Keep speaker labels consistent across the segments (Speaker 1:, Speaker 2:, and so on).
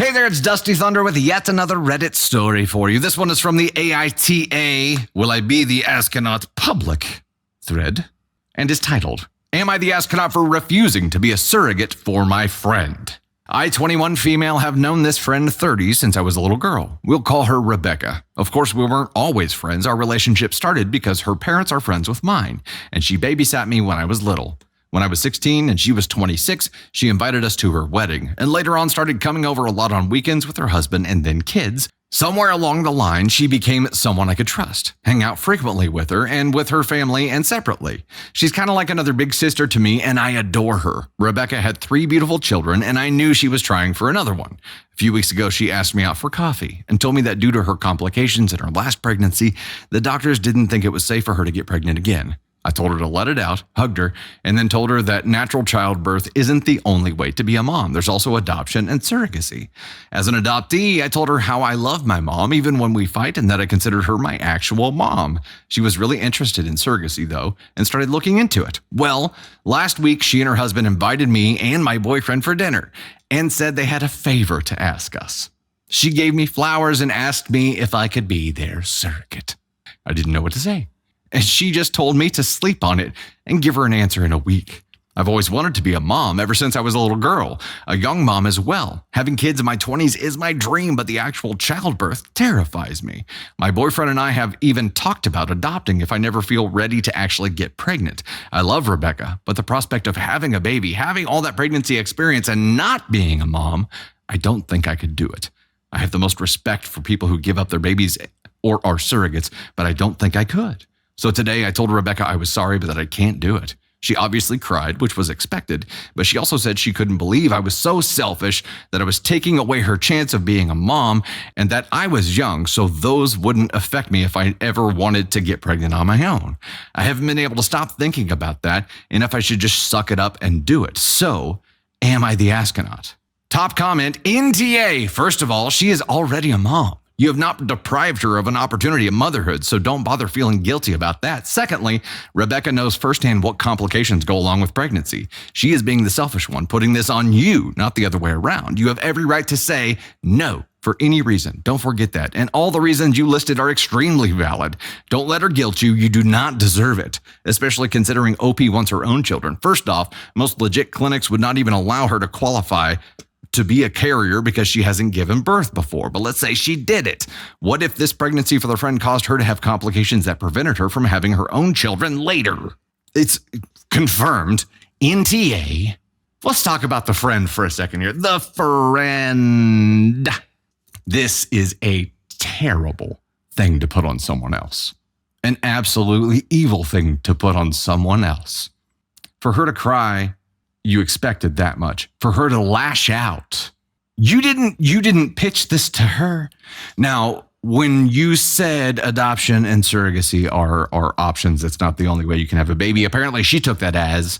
Speaker 1: Hey there, it's Dusty Thunder with yet another Reddit story for you. This one is from the AITA, Will I Be the Astronaut public thread, and is titled, Am I the Astronaut for Refusing to be a Surrogate for My Friend? I, 21 female, have known this friend 30 since I was a little girl. We'll call her Rebecca. Of course, we weren't always friends. Our relationship started because her parents are friends with mine, and she babysat me when I was little. When I was 16 and she was 26, she invited us to her wedding, and later on started coming over a lot on weekends with her husband and then kids. Somewhere along the line, she became someone I could trust, hang out frequently with her and with her family and separately. She's kind of like another big sister to me, and I adore her. Rebecca had 3 beautiful children, and I knew she was trying for another one. A few weeks ago, she asked me out for coffee and told me that due to her complications in her last pregnancy, the doctors didn't think it was safe for her to get pregnant again. I told her to let it out, hugged her, and then told her that natural childbirth isn't the only way to be a mom. There's also adoption and surrogacy. As an adoptee, I told her how I love my mom, even when we fight, and that I considered her my actual mom. She was really interested in surrogacy, though, and started looking into it. Well, last week, she and her husband invited me and my boyfriend for dinner and said they had a favor to ask us. She gave me flowers and asked me if I could be their surrogate. I didn't know what to say. And she just told me to sleep on it and give her an answer in a week. I've always wanted to be a mom ever since I was a little girl, a young mom as well. Having kids in my 20s is my dream, but the actual childbirth terrifies me. My boyfriend and I have even talked about adopting if I never feel ready to actually get pregnant. I love Rebecca, but the prospect of having a baby, having all that pregnancy experience and not being a mom, I don't think I could do it. I have the most respect for people who give up their babies or are surrogates, but I don't think I could. So today I told Rebecca I was sorry, but that I can't do it. She obviously cried, which was expected, but she also said she couldn't believe I was so selfish that I was taking away her chance of being a mom and that I was young, so those wouldn't affect me if I ever wanted to get pregnant on my own. I haven't been able to stop thinking about that and if I should just suck it up and do it. So, am I the astronaut? Top comment, NTA. First of all, she is already a mom. You have not deprived her of an opportunity at motherhood, so don't bother feeling guilty about that. Secondly, Rebecca knows firsthand what complications go along with pregnancy. She is being the selfish one, putting this on you, not the other way around. You have every right to say no for any reason. Don't forget that. And all the reasons you listed are extremely valid. Don't let her guilt you. You do not deserve it, especially considering OP wants her own children. First off, most legit clinics would not even allow her to qualify to be a carrier because she hasn't given birth before. But let's say she did it. What if this pregnancy for the friend caused her to have complications that prevented her from having her own children later? It's confirmed. NTA. Let's talk about the friend for a second here. The friend. This is a terrible thing to put on someone else. An absolutely evil thing to put on someone else. For her to cry, you expected that much. For her to lash out, you didn't pitch this to her. Now, when you said adoption and surrogacy are options, that's not the only way you can have a baby. Apparently, she took that as,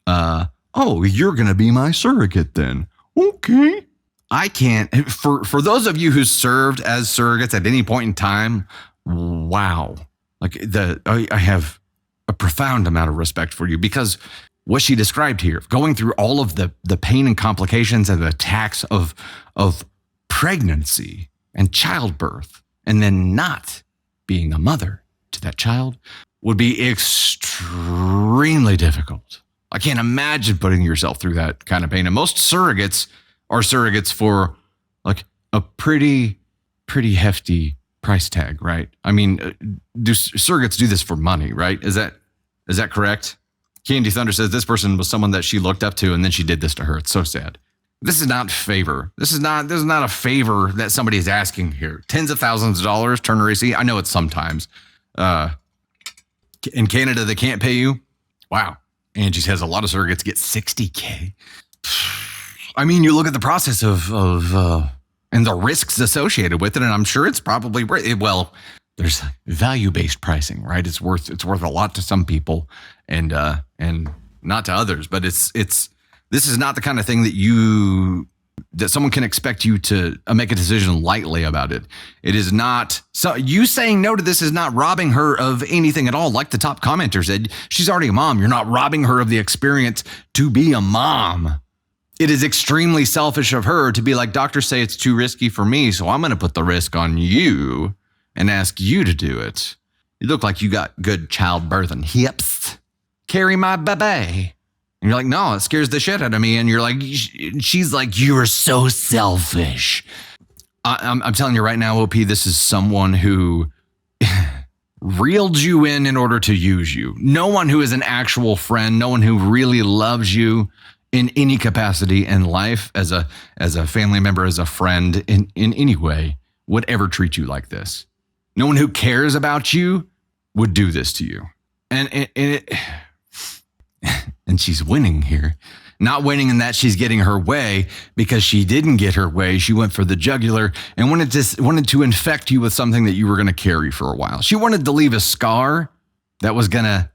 Speaker 1: oh, you're going to be my surrogate then. Okay. I can't. For those of you who served as surrogates at any point in time, wow. I have a profound amount of respect for you because what she described here, going through all of the pain and complications and the attacks of pregnancy and childbirth, and then not being a mother to that child would be extremely difficult. I can't imagine putting yourself through that kind of pain. And most surrogates are surrogates for like a pretty hefty price tag, right? I mean, surrogates do this for money, right? Is that correct? Candy Thunder says this person was someone that she looked up to and then she did this to her. It's so sad. This is not favor. This is not a favor that somebody is asking here. Tens of thousands of dollars, Turner AC. I know it's sometimes. In Canada, they can't pay you. Wow. Angie says a lot of surrogates get $60K. I mean, you look at the process of and the risks associated with it, and I'm sure it's probably, well, there's value-based pricing, right? It's worth a lot to some people and not to others, but this is not the kind of thing that someone can expect you to make a decision lightly about it. It is not, so you saying no to this is not robbing her of anything at all. Like the top commenter said, she's already a mom. You're not robbing her of the experience to be a mom. It is extremely selfish of her to be like, doctors say it's too risky for me, so I'm going to put the risk on you and ask you to do it. You look like you got good childbirth and hips. Carry my baby. And you're like, no, it scares the shit out of me. And you're like, she's like, you are so selfish. I'm telling you right now, OP, this is someone who reeled you in order to use you. No one who is an actual friend, no one who really loves you in any capacity in life, as a family member, as a friend, in any way, would ever treat you like this. No one who cares about you would do this to you. And she's winning here. Not winning in that she's getting her way, because she didn't get her way. She went for the jugular and wanted to infect you with something that you were going to carry for a while. She wanted to leave a scar that was gonna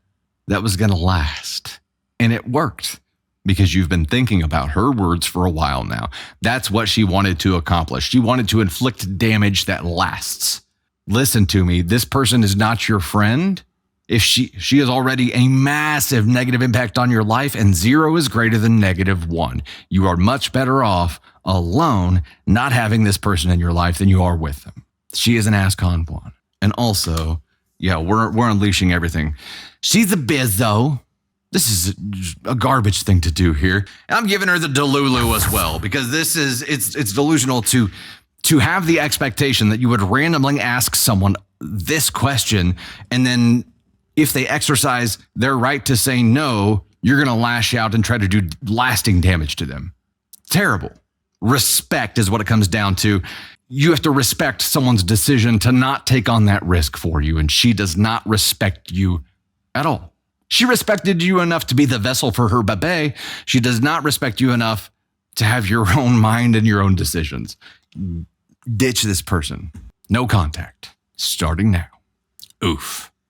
Speaker 1: last. And it worked, because you've been thinking about her words for a while now. That's what she wanted to accomplish. She wanted to inflict damage that lasts. Listen to me. This person is not your friend. If she is already a massive negative impact on your life, and 0 is greater than -1. You are much better off alone, not having this person in your life, than you are with them. She is an ASCON 1. And also, yeah, we're unleashing everything. She's a bizzo. This is a garbage thing to do here. And I'm giving her the delulu as well, because it's delusional to have the expectation that you would randomly ask someone this question, and then if they exercise their right to say no, you're going to lash out and try to do lasting damage to them. Terrible. Respect is what it comes down to. You have to respect someone's decision to not take on that risk for you, and she does not respect you at all. She respected you enough to be the vessel for her babe. She does not respect you enough to have your own mind and your own decisions. Ditch this person. No contact. Starting now. Oof.